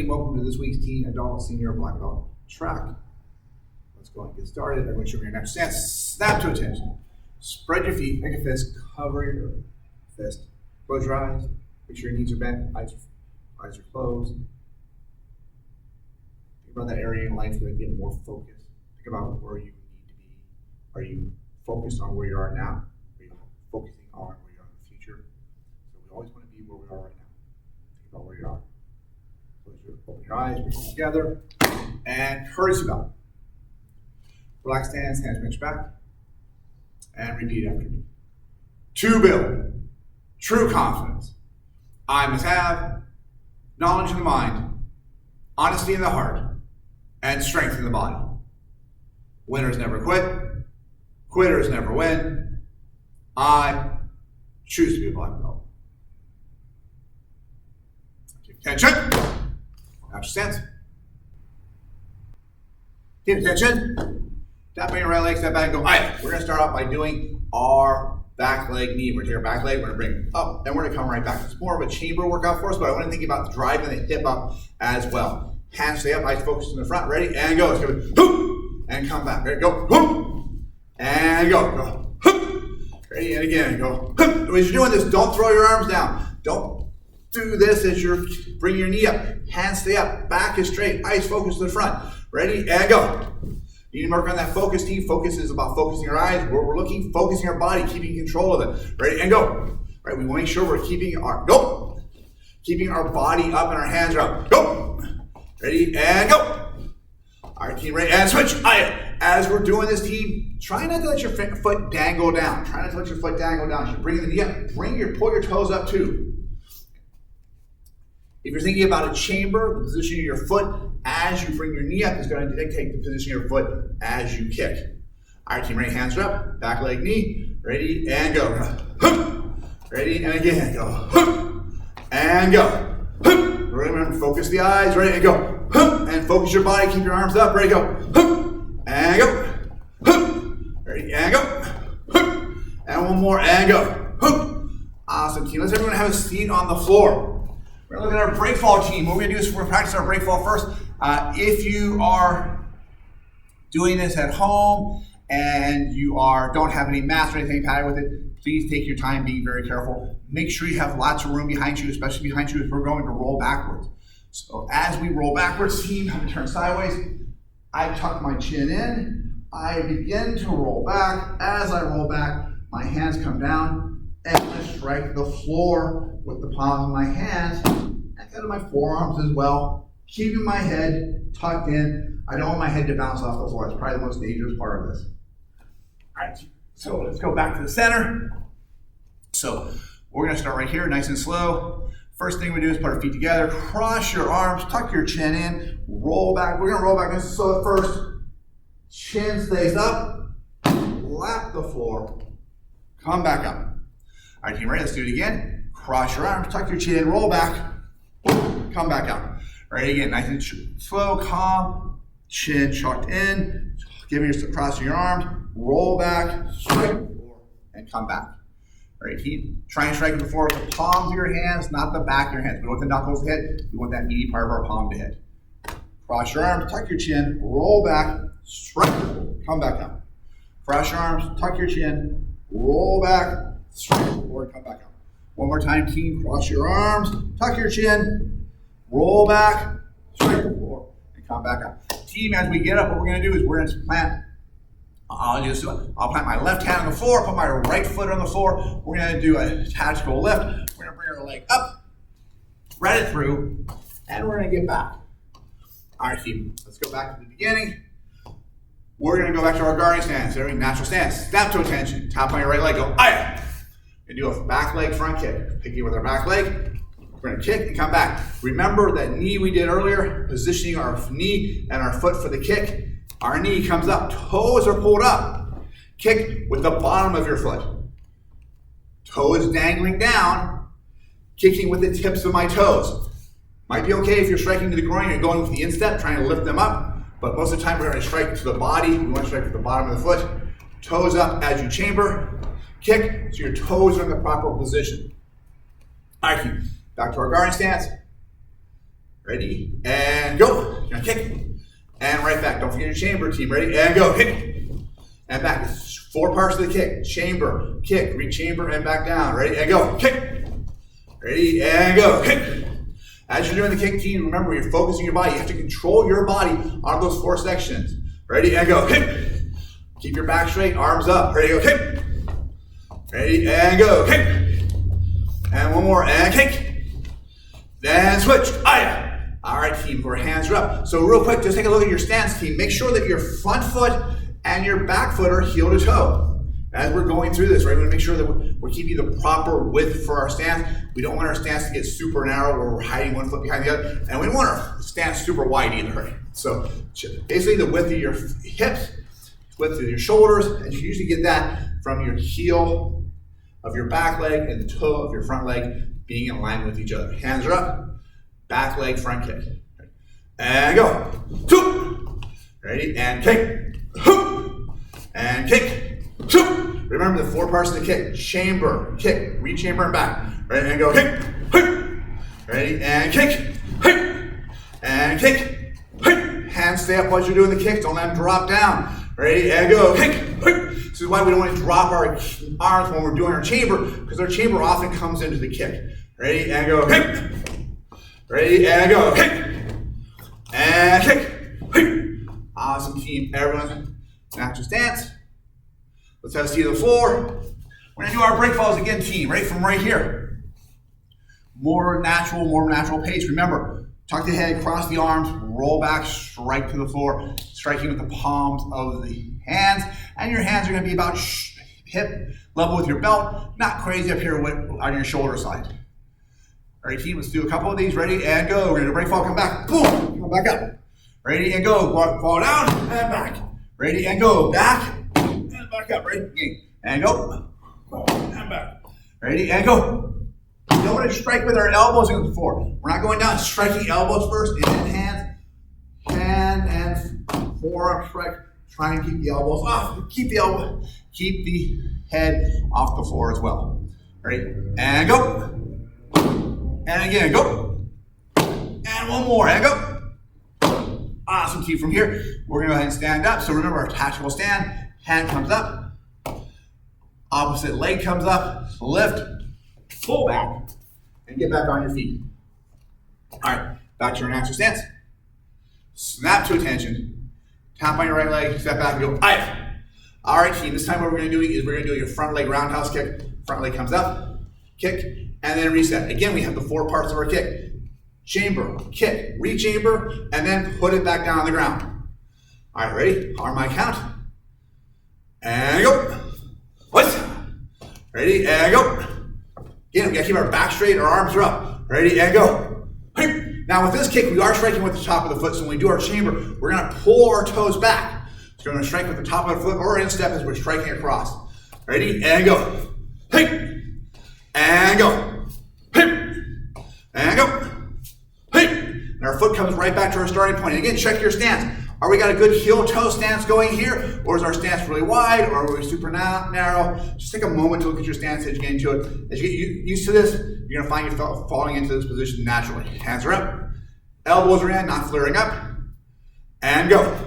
Welcome to this week's Teen Adult Senior Black Belt track. Let's go and get started. Everyone show me your next stance. Snap to attention. Spread your feet, make a fist, cover your fist. Close your eyes. Make sure your knees are bent, eyes are closed. Think about that area in life that get more focused. Think about where you need to be. Are you focused on where you are now? Are you focusing on where you are in the future? So we always want to be where we are right now. Think about where you are. Open your eyes, bring them together, and courtesy bow. Relax stance, hands reach back, and repeat after me. To build true confidence, I must have knowledge in the mind, honesty in the heart, and strength in the body. Winners never quit, quitters never win. I choose to be a black belt. Attention. After stance. Keep attention. Tap on your right leg, step back and go. All right, we're going to start off by doing our back leg knee. We're going to take our back leg, we're going to bring it up, and we're going to come right back. It's more of a chamber workout for us, but I want to think about driving the hip up as well. Hands stay up, eyes focused in the front. Ready? And go. Let's go. Whoop, and come back. Ready? Go. Whoop, and go. Go. Whoop. Ready? And again. Go. Whoop. As you're doing this, don't throw your arms down. Don't do this as you're bring your knee up, hands stay up, back is straight, eyes focused to the front. Ready? And go. You need to work on that focus, team. Focus is about focusing our eyes, where we're looking, focusing our body, keeping control of it. Ready? And go. Right? We want to make sure we're keeping our body up and our hands are up. Go. Ready? And go. All right, team, ready? And switch. All right. As we're doing this, team, try not to let your foot dangle down. Try not to let your foot dangle down. You bring the knee up, pull your toes up too. If you're thinking about a chamber, the position of your foot as you bring your knee up is going to dictate the position of your foot as you kick. All right, team, ready? Hands are up, back leg, knee. Ready, and go. Ready, and again, go. And go. Remember, focus the eyes, ready, and go. And focus your body, keep your arms up, ready, go. And go. Ready, and go. And one more, and go. Awesome, team. Let's everyone have a seat on the floor. We're going to look at our break fall team. What we're going to do is we're going to practice our break fall first. If you are doing this at home and you don't have any mats or anything padded with it, please take your time being very careful. Make sure you have lots of room behind you, especially behind you as we're going to roll backwards. So as we roll backwards, team, I'm going to turn sideways. I tuck my chin in. I begin to roll back. As I roll back, my hands come down and I strike the floor with the palms of my hands and kind of my forearms as well, keeping my head tucked in. I don't want my head to bounce off the floor. It's probably the most dangerous part of this. All right, so let's go back to the center. So we're going to start right here, nice and slow. First thing we do is put our feet together, cross your arms, tuck your chin in, roll back. We're going to roll back. So at first, chin stays up, lap the floor, come back up. All right, team, ready? Let's do it again. Cross your arms, tuck your chin, roll back, come back up. Ready again, nice and slow, calm, chin tucked in, crossing your arms, roll back, strike the floor, and come back. All right, team, try and strike the floor with the palms of your hands, not the back of your hands. We don't want the knuckles to hit, we want that meaty part of our palm to hit. Cross your arms, tuck your chin, roll back, strike the floor, come back up. Cross your arms, tuck your chin, roll back, strike the floor, come back up. One more time, team. Cross your arms, tuck your chin, roll back, strike the floor, and come back up. Team, as we get up, what we're going to do is we're going to plant. I'll plant my left hand on the floor, put my right foot on the floor. We're going to do a tactical lift. We're going to bring our leg up, thread it through, and we're going to get back. All right, team. Let's go back to the beginning. We're going to go back to our guarding stance. Very natural stance. Snap to attention. Tap on your right leg. Go. Aye. And do a back leg front kick. Picking with our back leg. We're going to kick and come back. Remember that knee we did earlier, positioning our knee and our foot for the kick. Our knee comes up. Toes are pulled up. Kick with the bottom of your foot. Toes dangling down. Kicking with the tips of my toes. Might be okay if you're striking to the groin and going with the instep, trying to lift them up. But most of the time we're going to strike to the body. We want to strike with the bottom of the foot. Toes up as you chamber. Kick so your toes are in the proper position. All right, back to our guarding stance. Ready, and go. You're gonna kick, and right back. Don't forget your chamber, team. Ready, and go. Kick, and back. It's 4 parts of the kick. Chamber, kick, re-chamber, and back down. Ready, and go. Kick. Ready, and go. Kick. As you're doing the kick, team, remember, you're focusing your body. You have to control your body on those 4 sections. Ready, and go. Kick. Keep your back straight, arms up. Ready, go. Kick. Ready, and go. Kick. And one more, and kick. Then switch. All right, team, our hands are up. So real quick, just take a look at your stance, team. Make sure that your front foot and your back foot are heel to toe. As we're going through this, right, we want to make sure that we're keeping the proper width for our stance. We don't want our stance to get super narrow where we're hiding one foot behind the other. And we don't want our stance super wide either, right? So basically the width of your hips, width of your shoulders, and you usually get that from your heel of your back leg and the toe of your front leg being in line with each other. Hands are up. Back leg, front kick. And go. 2. Ready, and kick. And kick. 2. Remember the 4 parts of the kick. Chamber, kick, re-chamber and back. Ready, and go. Kick. Ready, and kick. And kick. Hands stay up while you're doing the kick. Don't let them drop down. Ready, and go. Kick. This is why we don't want to drop our arms when we're doing our chamber, because our chamber often comes into the kick. Ready, and go. Kick. Ready, and go. Kick. And kick. Awesome, team. Everyone, natural stance. Let's have a seat on the floor. We're gonna do our break falls again, team. Right from right here. More natural pace. Remember, tuck the head, cross the arms, roll back, strike to the floor, striking with the palms of the hands. And your hands are gonna be about hip level with your belt, not crazy up here on your shoulder side. All right, team, let's do a couple of these. Ready, and go. We're gonna do a break fall, come back, boom, come back up. Ready, and go, fall down, and back. Ready, and go, back, and back up. Ready, and go, and back. Ready, and go. We don't want to strike with our elbows into the floor. We're not going down, striking elbows first, and then hands, hand and forearm strike. Try and keep the elbows off. Keep the head off the floor as well. Ready, and go. And again, go. And one more, and go. Awesome, team. From here, we're gonna go ahead and stand up. So remember our tactical stand. Hand comes up. Opposite leg comes up. Lift, pull back, and get back on your feet. All right, back to your natural stance. Snap to attention. Tap on your right leg, step back, and go, aye. All right, team, this time what we're gonna do is we're gonna do your front leg roundhouse kick. Front leg comes up, kick, and then reset. Again, we have the 4 parts of our kick. Chamber, kick, re-chamber, and then put it back down on the ground. All right, ready? Arm my count. And go. What? Ready, and go. Again, we gotta keep our back straight, our arms are up. Ready, and go. Now with this kick, we are striking with the top of the foot, so when we do our chamber, we're gonna pull our toes back. So we're gonna strike with the top of the foot or in step as we're striking across. Ready, and go. And go. And go. And our foot comes right back to our starting point. And again, check your stance. Are we got a good heel-toe stance going here? Or is our stance really wide? Or are we super narrow? Just take a moment to look at your stance as you get into it. As you get used to this, you're gonna find yourself falling into this position naturally. Hands are up. Elbows are in, not flaring up. And go.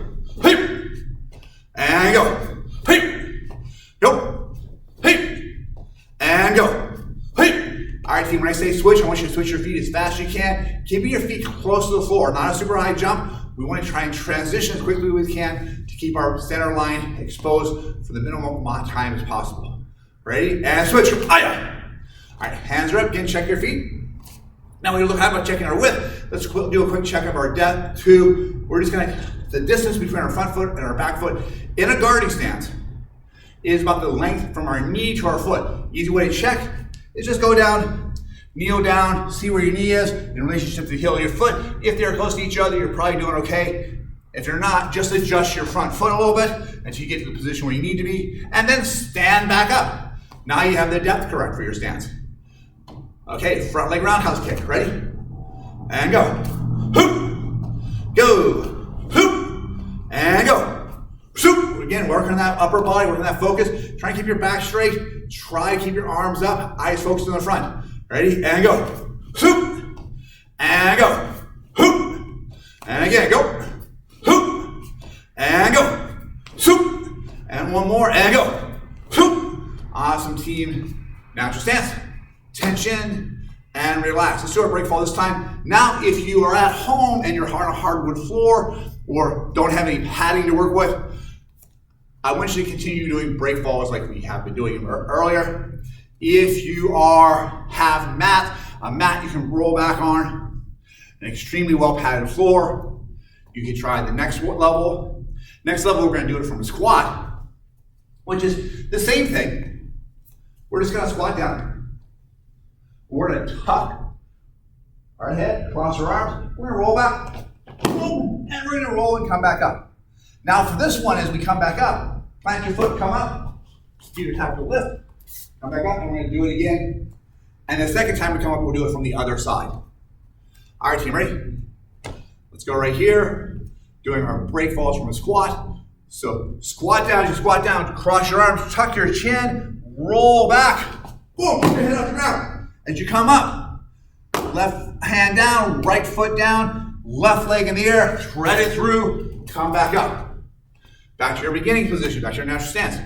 And go. Go. And go. All right, team, when I say switch, I want you to switch your feet as fast as you can, keeping your feet close to the floor, not a super high jump. We want to try and transition as quickly as we can to keep our center line exposed for the minimum amount of time as possible. Ready? And switch. All right, hands are up. Again, check your feet. Now we're looking at checking our width. Let's do a quick check of our depth. We're just going to, the distance between our front foot and our back foot in a guarding stance is about the length from our knee to our foot. Easy way to check is just go down, kneel down, see where your knee is in relationship to the heel of your foot. If they're close to each other, you're probably doing okay. If they're not, just adjust your front foot a little bit until you get to the position where you need to be, and then stand back up. Now you have the depth correct for your stance. Okay, front leg roundhouse kick. Ready? And go. Hoop. Go. Hoop. And go. Hoop. Again, working on that upper body, working on that focus. Try and keep your back straight. Try to keep your arms up, eyes focused on the front. Ready? And go. Hoop. And go. Hoop. And again, go. Hoop. And go. Swoop. And one more, and go. Swoop. Awesome, team. Natural stance. Tension and relax. Let's do our break fall this time. Now, if you are at home and you're on a hardwood floor or don't have any padding to work with, I want you to continue doing break falls like we have been doing earlier. If you have a mat you can roll back on, an extremely well padded floor, you can try the next level. Next level, we're going to do it from a squat, which is the same thing. We're just going to squat down. We're going to tuck our head, cross our arms. We're going to roll back, boom, and we're going to roll and come back up. Now for this one, as we come back up, plant your foot, come up, do your tap to lift, come back up, and we're going to do it again. And the second time we come up, we'll do it from the other side. All right, team, ready? Let's go right here, doing our break falls from a squat. So squat down, as you squat down, cross your arms, tuck your chin, roll back, boom, put your head off the ground. As you come up, left hand down, right foot down, left leg in the air, thread it through, come back up. Back to your beginning position, back to your natural stance.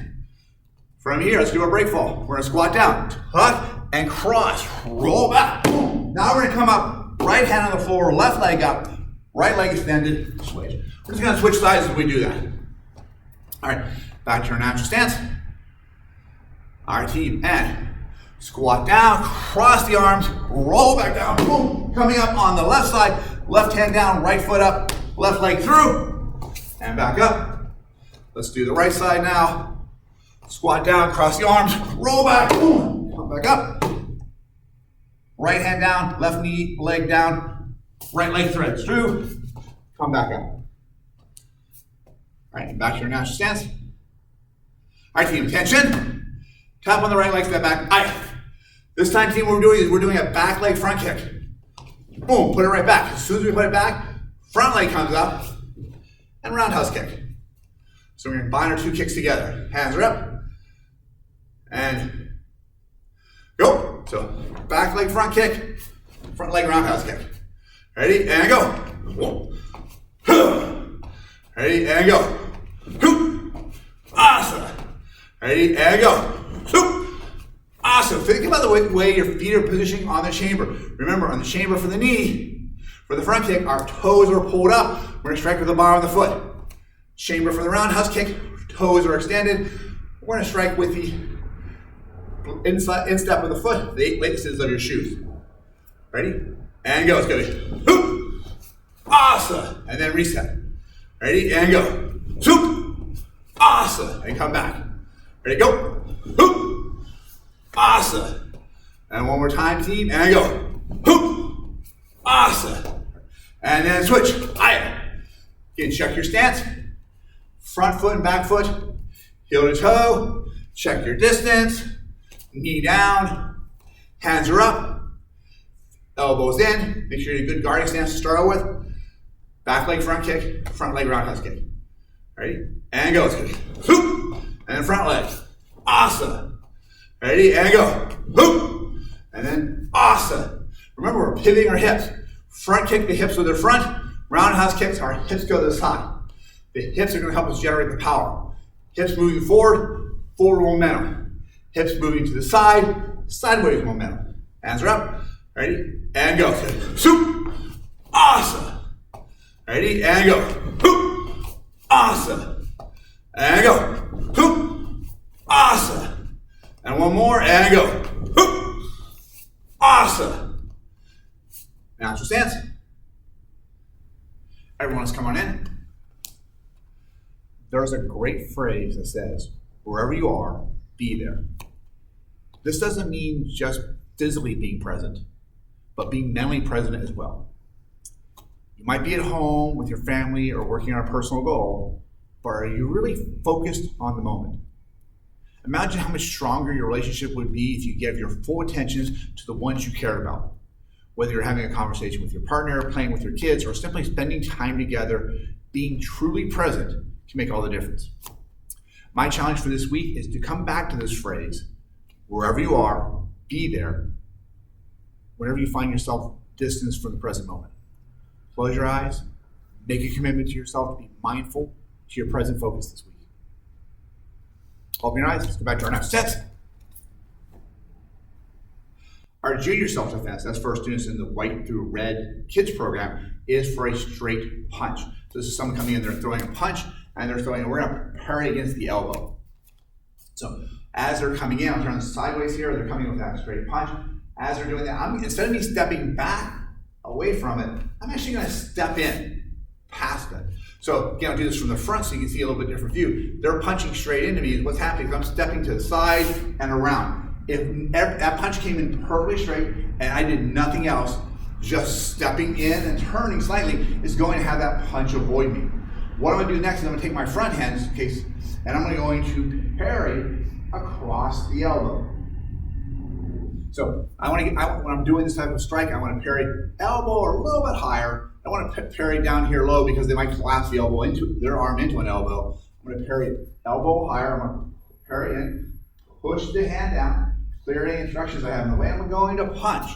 From here, let's do a break fall. We're gonna squat down, tuck and cross, roll back. Boom. Now we're gonna come up, right hand on the floor, left leg up, right leg extended, switch. We're just gonna switch sides as we do that. All right, back to your natural stance. All right, team, and squat down, cross the arms, roll back down, boom. Coming up on the left side, left hand down, right foot up, left leg through, and back up. Let's do the right side now. Squat down, cross the arms, roll back, boom. Come back up. Right hand down, left knee, leg down, right leg threads through, come back up. All right, back to your natural stance. All right, team, attention. Tap on the right leg, step back. All right. This time, team, what we're doing a back leg front kick. Boom, put it right back. As soon as we put it back, front leg comes up, and roundhouse kick. So we're gonna bind our two kicks together. Hands are up, and go. So back leg front kick, front leg roundhouse kick. Ready, and go. Ready, and go. Awesome. Ready, and go. Awesome. Think about the way your feet are positioning on the chamber. Remember, on the chamber for the knee, for the front kick, our toes are pulled up. We're going to strike with the bottom of the foot. Chamber for the roundhouse kick, toes are extended. We're going to strike with the instep of the foot, the 8 laces of your shoes. Ready? And go. It's going to be awesome. And then reset. Ready? And go. Awesome. And come back. Ready? Go. Awesome. And one more time, team. And go. Awesome. And then switch. Again, check your stance. Front foot and back foot. Heel to toe. Check your distance. Knee down. Hands are up. Elbows in. Make sure you're in a good guarding stance to start out with. Back leg front kick. Front leg roundhouse kick. Ready? And go. And then front leg. Awesome. Ready? And go. And then awesome. Remember, we're pivoting our hips. Front kick the hips with the front. Roundhouse kicks, our hips go to the side. The hips are going to help us generate the power. Hips moving forward, forward momentum. Hips moving to the side, sideways momentum. Hands are up. Ready? And go. Awesome. Ready? And go. Awesome. And go. Awesome. And one more, and go. Awesome. Natural stance. Everyone's come on in. There's a great phrase that says, wherever you are, be there. This doesn't mean just physically being present, but being mentally present as well. You might be at home with your family or working on a personal goal, but are you really focused on the moment? Imagine how much stronger your relationship would be if you gave your full attention to the ones you care about. Whether you're having a conversation with your partner, playing with your kids, or simply spending time together, being truly present can make all the difference. My challenge for this week is to come back to this phrase, wherever you are, be there, whenever you find yourself distanced from the present moment. Close your eyes, Make a commitment to yourself to be mindful to your present focus this week. Open your eyes. Let's go back to our next set. Our junior self-defense, that's for our students in the white through red kids program, is for a straight punch. So this is someone coming in, they're throwing a punch, and we're going to parry against the elbow. So as they're coming in, I'm turning sideways here, they're coming with that straight punch. As they're doing that, instead of me stepping back away from it, I'm actually going to step in past it. So again, I'll do this from the front so you can see a little bit different view. They're punching straight into me. What's happening is I'm stepping to the side and around. If that punch came in perfectly straight and I did nothing else, just stepping in and turning slightly is going to have that punch avoid me. What I'm going to do next is I'm going to take my front hand and I'm going to parry across the elbow. So when I'm doing this type of strike, I want to parry elbow or a little bit higher. I want to parry down here low because they might collapse the elbow into their arm into an elbow. I'm going to parry elbow higher. I'm going to parry in, push the hand down. Clear any instructions I have in the way. I'm going to punch.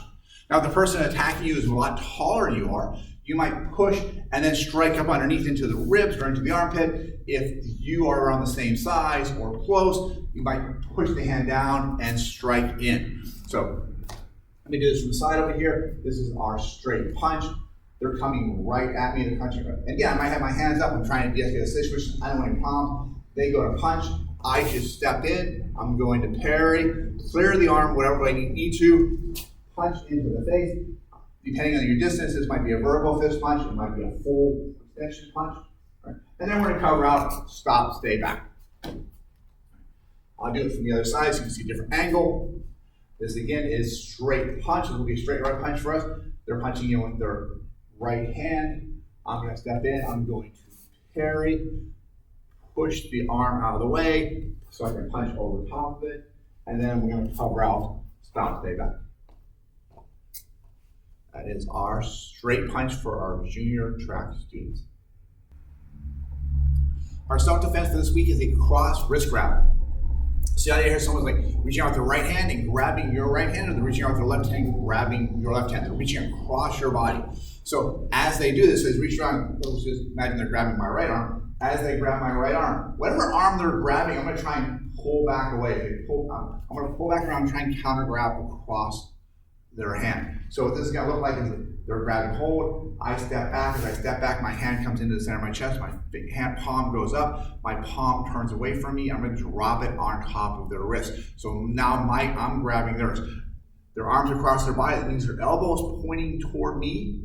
Now, if the person attacking you is a lot taller than you are, you might push and then strike up underneath into the ribs or into the armpit. If you are around the same size or close, you might push the hand down and strike in. So let me do this from the side over here. This is our straight punch. They're coming right at me. They're punching. And again, I might have my hands up. I'm trying to de-escalate the situation. I don't want any problems. They go to punch. I just step in. I'm going to parry, clear the arm, whatever I need to, punch into the face. Depending on your distance, this might be a vertical fist punch. It might be a full extension punch. Right? And then we're going to cover out, stop, stay back. I'll do it from the other side so you can see a different angle. This again is straight punch. It will be a straight right punch for us. They're punching in with their right hand. I'm going to step in. I'm going to parry, push the arm out of the way so I can punch over top of it. And then we're going to cover out, stop, stay back. That is our straight punch for our junior track students. Our self-defense for this week is a cross wrist grab. See how you hear someone's like reaching out with their right hand and grabbing your right hand, or they're reaching out with their left hand and grabbing your left hand. They're reaching across your body. So as they do this, as reach around, let's just imagine they're grabbing my right arm. As they grab my right arm, whatever arm they're grabbing, I'm going to try and pull back away. I'm going to pull back around and try and counter grab across their hand. So what this is going to look like is they're grabbing hold. I step back. As I step back, my hand comes into the center of my chest. My hand palm goes up. My palm turns away from me. I'm going to drop it on top of their wrist. So now I'm grabbing theirs. Their arms across their body. That means their elbows pointing toward me.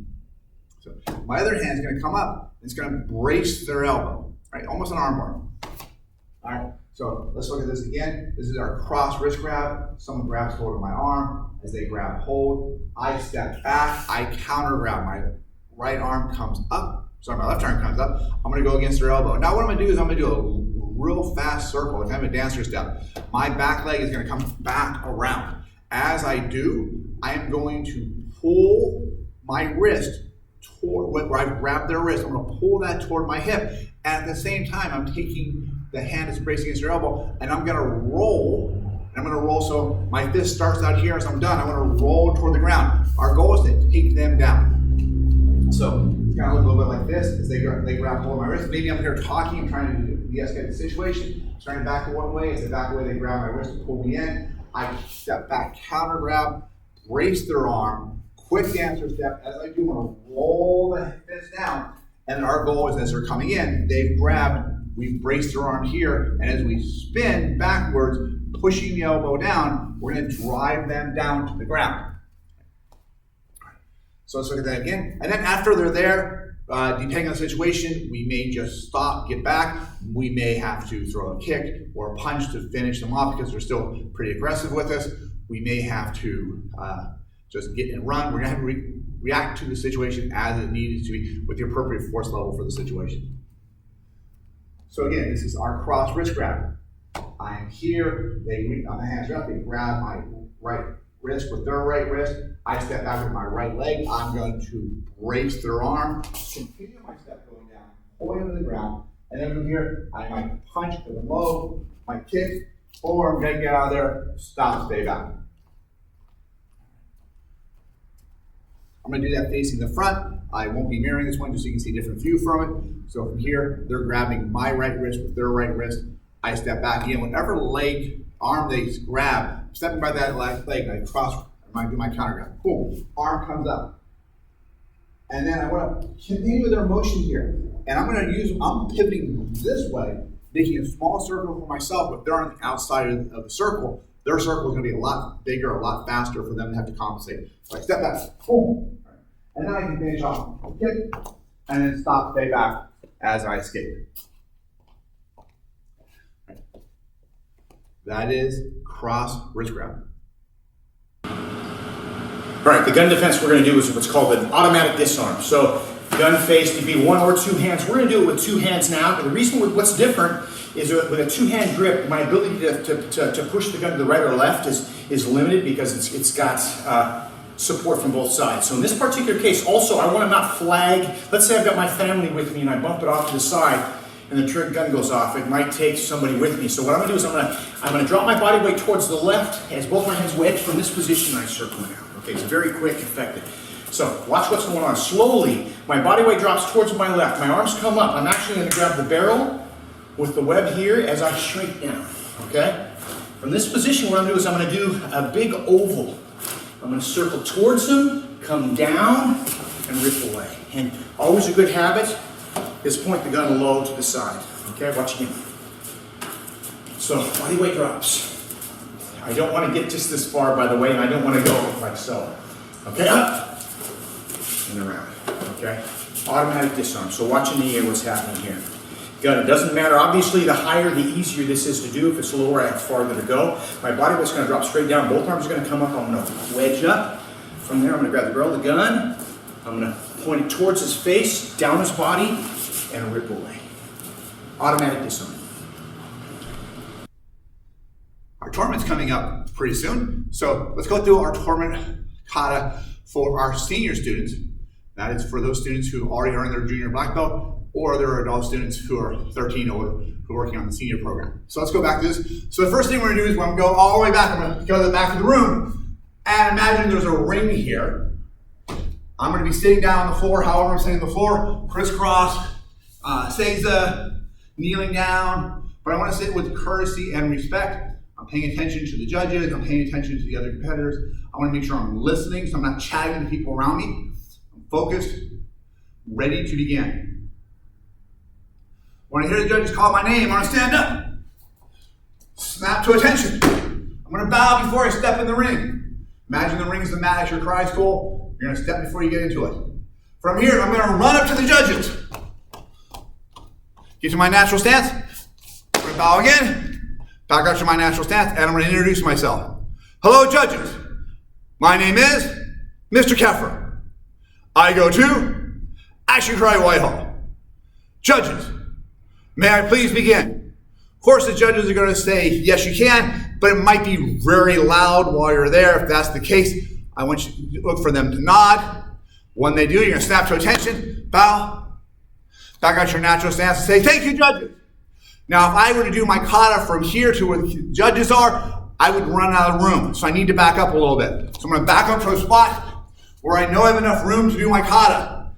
So my other hand is going to come up. It's going to brace their elbow, right? Almost an arm bar. All right. So let's look at this again. This is our cross wrist grab. Someone grabs hold of my arm. As they grab hold, I step back. I counter grab. My right arm comes up. Sorry, my left arm comes up. I'm going to go against their elbow. Now what I'm going to do is I'm going to do a real fast circle. It's kind of a dancer step. My back leg is going to come back around. As I do, I am going to pull my wrist toward where I've grabbed their wrist. I'm going to pull that toward my hip. And at the same time, I'm taking the hand that's bracing against your elbow, and I'm going to roll. I'm going to roll so my fist starts out here. As I'm done, I'm going to roll toward the ground. Our goal is to take them down. So it's going to look a little bit like this as they grab hold of my wrist. Maybe I'm here talking. I'm trying to de-escalate the situation. Starting back one way. As they back away, they grab my wrist and pull me in. I step back, counter grab, brace their arm, quick dancer step. As I do, I'm going to roll the fist down. And our goal is as they're coming in, they've grabbed, we've braced their arm here, and as we spin backwards, pushing the elbow down, we're going to drive them down to the ground. So let's look at that again. And then after they're there, depending on the situation, we may just stop, get back. We may have to throw a kick or a punch to finish them off because they're still pretty aggressive with us. We may have to just get and run. We're going to have to react to the situation as it needs to be with the appropriate force level for the situation. So again, this is our cross wrist grab. I'm here, my hands are up, they grab my right wrist with their right wrist. I step back with my right leg. I'm going to brace their arm, continue my step going down, pull into the ground, and then from here, I might punch to the low, might kick, or I'm going to get out of there, stop, stay back. I'm going to do that facing the front. I won't be mirroring this one just so you can see a different view from it. So from here, they're grabbing my right wrist with their right wrist. I step back in. Whatever arm they grab, stepping by that leg, I cross, I do my counter grab. Boom, arm comes up. And then I want to continue their motion here. And I'm pivoting this way, making a small circle for myself. If they're on the outside of the circle, their circle is going to be a lot bigger, a lot faster for them to have to compensate. So I step back, boom. And then I can finish off, kick, and then stop, stay back as I escape. That is cross wrist grab. All right, the gun defense we're going to do is what's called an automatic disarm. So gun face to be one or two hands. We're going to do it with two hands now. But the reason what's different is with a two-hand grip, my ability to push the gun to the right or left is limited because it's got support from both sides. So in this particular case, also I want to not flag. Let's say I've got my family with me and I bump it off to the side and the trigger gun goes off. It might take somebody with me. So what I'm going to do is I'm going to drop my body weight towards the left as both my hands wedged from this position. I circle it out. Okay, it's very quick, effective. So watch what's going on. Slowly, my body weight drops towards my left. My arms come up. I'm actually going to grab the barrel with the web here as I shrink down. Okay? From this position, what I'm going to do is I'm going to do a big oval. I'm going to circle towards them, come down, and rip away. And always a good habit is point the gun low to the side. Okay, watch again. So body weight drops. I don't want to get just this far, by the way, and I don't want to go like so. Okay, up and around. Okay, automatic disarm. So watch in the air what's happening here. Gun, it doesn't matter. Obviously, the higher, the easier this is to do. If it's lower, I have farther to go. My body weight's going to drop straight down. Both arms are going to come up. I'm going to wedge up. From there, I'm going to grab the barrel of the gun. I'm going to point it towards his face, down his body, and rip away. Automatic disarm. Our tournament's coming up pretty soon. So let's go through our tournament kata for our senior students. That is for those students who already earned their junior black belt, or there are adult students who are 13 or older who are working on the senior program. So let's go back to this. So the first thing we're going to do is we're going to go all the way back. I'm going to go to the back of the room and imagine there's a ring here. I'm going to be sitting down on the floor, however I'm sitting on the floor, crisscross, seiza, kneeling down. But I want to sit with courtesy and respect. I'm paying attention to the judges. I'm paying attention to the other competitors. I want to make sure I'm listening so I'm not chatting to people around me. I'm focused, ready to begin. When I hear the judges call my name, I'm going to stand up. Snap to attention. I'm going to bow before I step in the ring. Imagine the ring is the mat at your karate school. You're going to step before you get into it. From here, I'm going to run up to the judges. Get to my natural stance. I'm going to bow again. Back up to my natural stance, and I'm going to introduce myself. Hello, judges. My name is Mr. Keffer. I go to Action Karate Whitehall. Judges, may I please begin? Of course, the judges are going to say, yes, you can, but it might be very loud while you're there. If that's the case, I want you to look for them to nod. When they do, you're going to snap to attention, bow, back out your natural stance, and say, thank you, judges. Now, if I were to do my kata from here to where the judges are, I would run out of room. So I need to back up a little bit. So I'm going to back up to a spot where I know I have enough room to do my kata.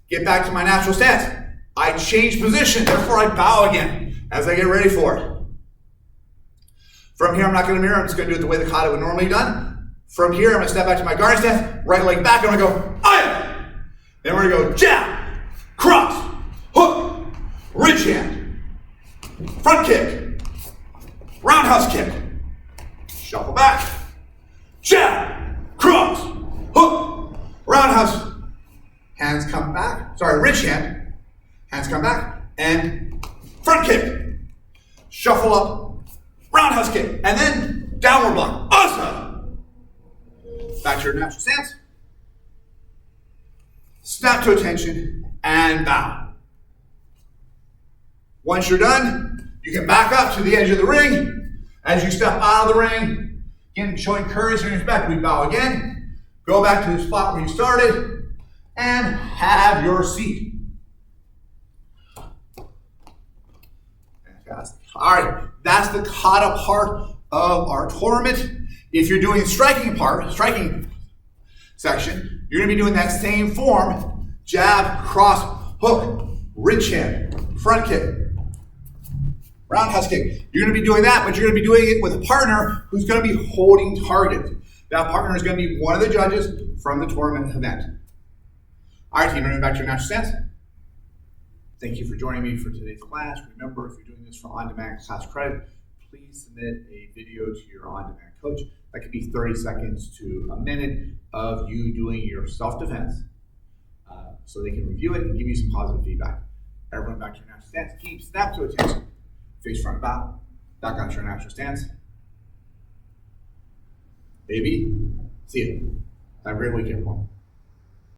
Get back to my natural stance. I change position, therefore I bow again as I get ready for it. From here, I'm not going to mirror. I'm just going to do it the way the kata would normally be done. From here, I'm going to step back to my guard stance, right leg back, and I'm going to go, Aya! Then we're going to go jab, cross, hook, ridge hand. Front kick, roundhouse kick, shuffle back, jab, cross, hook, roundhouse, hands come back, ridge hand, hands come back, and front kick, shuffle up, roundhouse kick, and then downward block, awesome. Back to your natural stance, snap to attention, and bow. Once you're done, you can back up to the edge of the ring. As you step out of the ring, again, showing courage and respect, we bow again, go back to the spot where you started, and have your seat. Fantastic. All right, that's the kata part of our tournament. If you're doing the striking section, You're gonna be doing that same form, jab, cross, hook, rich hand, front kick, roundhouse kick. You're gonna be doing that, but you're gonna be doing it with a partner who's gonna be holding target. That partner is gonna be one of the judges from the tournament event. All right, team, running back to your natural stance. Thank you for joining me for today's class. Remember, if you're doing this for on-demand class credit, please submit a video to your on-demand coach. That could be 30 seconds to a minute of you doing your self-defense so they can review it and give you some positive feedback. Everyone back to your natural stance. Keep snap to attention. Face front bow. Back onto your natural stance. Baby, see you. Have a great weekend, everyone.